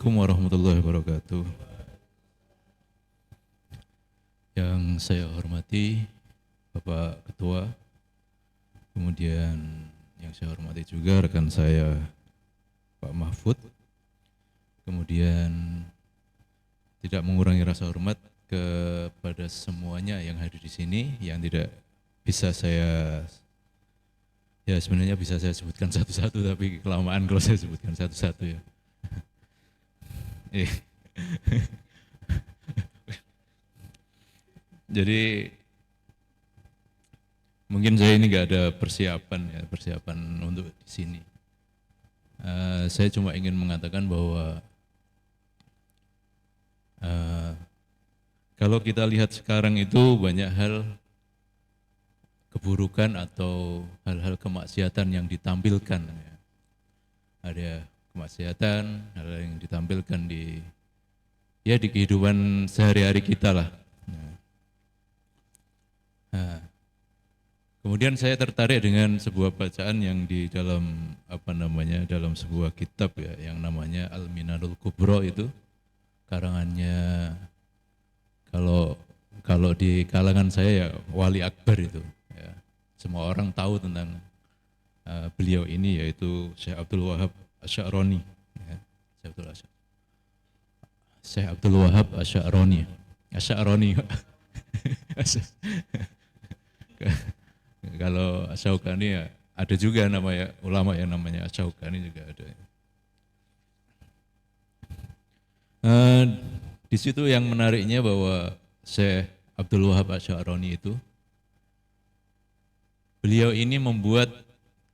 Assalamualaikum warahmatullahi wabarakatuh. Yang saya hormati Bapak Ketua, kemudian yang saya hormati juga rekan saya Pak Mahfud, kemudian tidak mengurangi rasa hormat kepada semuanya yang hadir di sini, yang tidak bisa saya, ya sebenarnya bisa saya sebutkan satu-satu, tapi kelamaan kalau saya sebutkan satu-satu ya. Jadi mungkin saya ini nggak ada persiapan untuk di sini. Saya cuma ingin mengatakan bahwa kalau kita lihat sekarang itu banyak hal keburukan atau hal-hal kemaksiatan yang ditampilkan. Ya. Ada kemaksiatan, hal yang ditampilkan di kehidupan sehari-hari kita lah. Nah, kemudian saya tertarik dengan sebuah bacaan yang di dalam dalam sebuah kitab ya, yang namanya Al-Minanul Kubro itu, karangannya kalau di kalangan saya ya Wali Akbar itu. Ya. Semua orang tahu tentang beliau ini, yaitu Syekh Abdul Wahab Asy'aroni. Ya. Syekh Abdul Wahab Asy'aroni. Kalau Asy-Syaukani ya ada juga namanya ulama yang namanya Asy-Syaukani juga ada. Di situ yang menariknya bahwa Syekh Abdul Wahab Asy'aroni itu, beliau ini membuat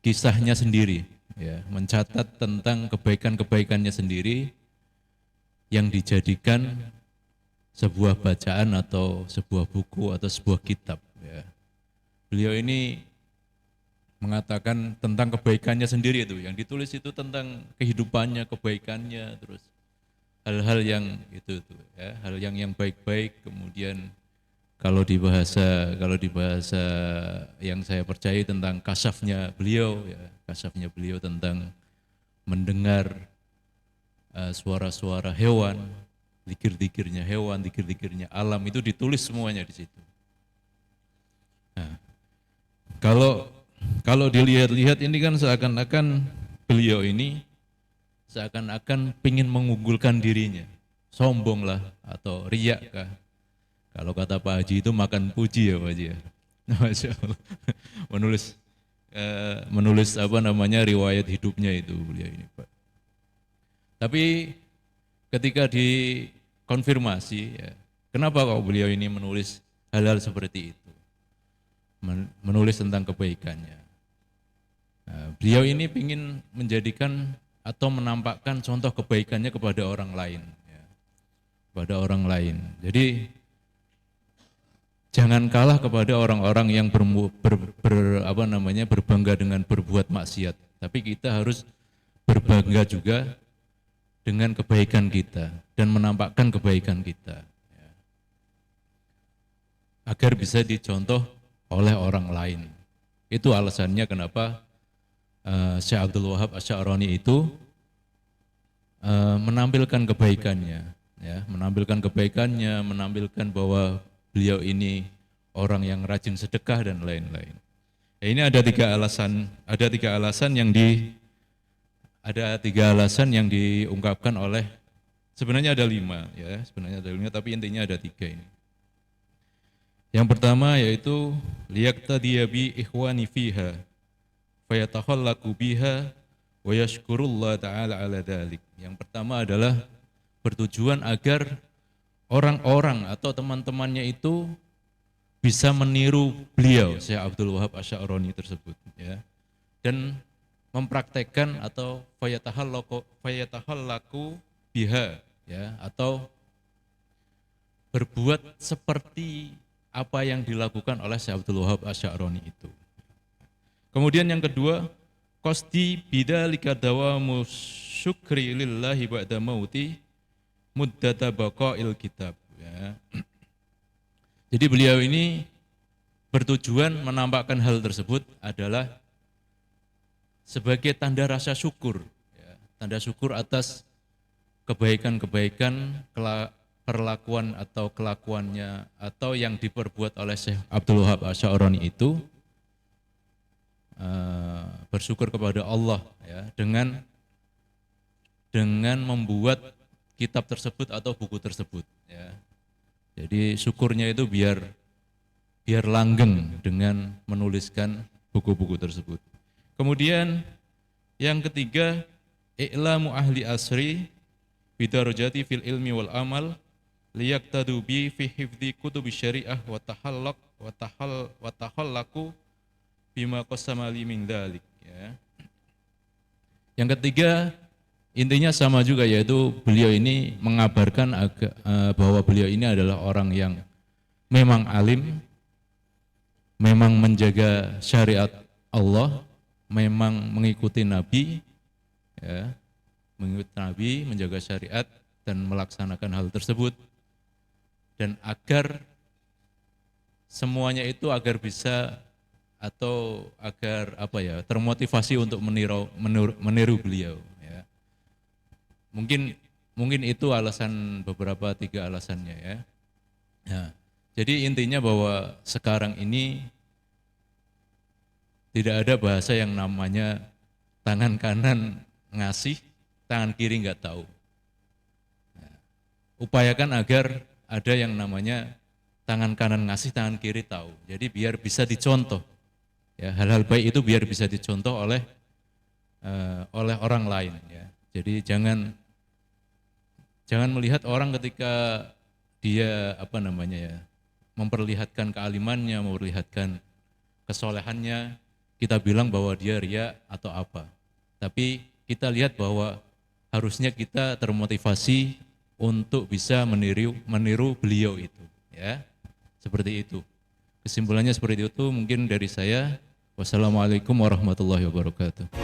kisahnya sendiri, ya, mencatat tentang kebaikan-kebaikannya sendiri yang dijadikan sebuah bacaan atau sebuah buku atau sebuah kitab. Ya. Beliau ini mengatakan tentang kebaikannya sendiri itu, yang ditulis itu tentang kehidupannya, kebaikannya, terus hal-hal yang itu ya, hal yang baik-baik. Kemudian kalau di bahasa yang saya percaya tentang kasafnya beliau, ya, kasafnya beliau tentang mendengar suara-suara hewan, zikir-zikirnya hewan, zikir-zikirnya alam, itu ditulis semuanya di situ. Nah, kalau dilihat-lihat ini kan seakan-akan beliau ini seakan-akan ingin mengunggulkan dirinya, sombong lah atau riak kah. Kalau kata Pak Haji itu makan puji ya Pak Haji ya. Masya Allah. Menulis riwayat hidupnya itu beliau ini Pak. Tapi ketika dikonfirmasi, ya, kenapa kok beliau ini menulis hal-hal seperti itu, menulis tentang kebaikannya. Nah, beliau ini ingin menjadikan atau menampakkan contoh kebaikannya kepada orang lain, ya, kepada orang lain. Jadi jangan kalah kepada orang-orang yang berbangga dengan berbuat maksiat, tapi kita harus berbangga juga dengan kebaikan kita dan menampakkan kebaikan kita, ya, agar bisa dicontoh oleh orang lain. Itu alasannya kenapa Syekh Abdul Wahab Asy'aroni itu menampilkan kebaikannya, ya, menampilkan bahwa beliau ini orang yang rajin sedekah dan lain-lain. Ya, ini ada tiga alasan yang diungkapkan oleh, sebenarnya ada lima, tapi intinya ada tiga ini. Yang pertama yaitu liyaqtadiya bi ikhwani fiha fayatakhallaku biha wa yashkurullah ta'ala ala dzalik. Yang pertama adalah bertujuan agar orang-orang atau teman-temannya itu bisa meniru beliau Syekh Abdul Wahab Asy'aroni tersebut, ya, dan mempraktekkan atau fayatahallaku biha, ya, atau berbuat seperti apa yang dilakukan oleh Syekh Abdul Wahab Asy'aroni itu. Kemudian yang kedua, qasdi bidzalika dawamu syukri lillahi ba'da mauti muddata baqail kitab, ya. Jadi beliau ini bertujuan menampakkan hal tersebut adalah sebagai tanda rasa syukur, ya, tanda syukur atas kebaikan-kebaikan, perlakuan atau kelakuannya atau yang diperbuat oleh Syekh Abdul Wahab Asy'arani itu bersyukur kepada Allah ya, dengan membuat kitab tersebut atau buku tersebut ya. Jadi syukurnya itu biar langgeng dengan menuliskan buku-buku tersebut. Kemudian yang ketiga, i'lamu ahli asri bidarajati fil ilmi wal amal liyaqtadu bi fi hifdzi kutubi syariah wa tahallaku bima qassama li min dzalik ya. Yang ketiga, intinya sama juga, yaitu beliau ini mengabarkan bahwa beliau ini adalah orang yang memang alim, memang menjaga syariat Allah, memang mengikuti Nabi ya, mengikuti Nabi, menjaga syariat dan melaksanakan hal tersebut, dan agar semuanya itu agar bisa atau agar termotivasi untuk meniru beliau ya. Mungkin itu beberapa 3 alasannya ya. Nah, jadi intinya bahwa sekarang ini tidak ada bahasa yang namanya tangan kanan ngasih, tangan kiri nggak tahu. Nah, upayakan agar ada yang namanya tangan kanan ngasih, tangan kiri tahu. Jadi biar bisa dicontoh. Ya, hal-hal baik itu biar bisa dicontoh oleh orang lain ya. Jadi jangan melihat orang ketika dia memperlihatkan kealimannya, memperlihatkan kesolehannya, kita bilang bahwa dia riya atau apa. Tapi kita lihat bahwa harusnya kita termotivasi untuk bisa meniru beliau itu ya. Seperti itu. Kesimpulannya seperti itu mungkin dari saya. Wassalamualaikum warahmatullahi wabarakatuh.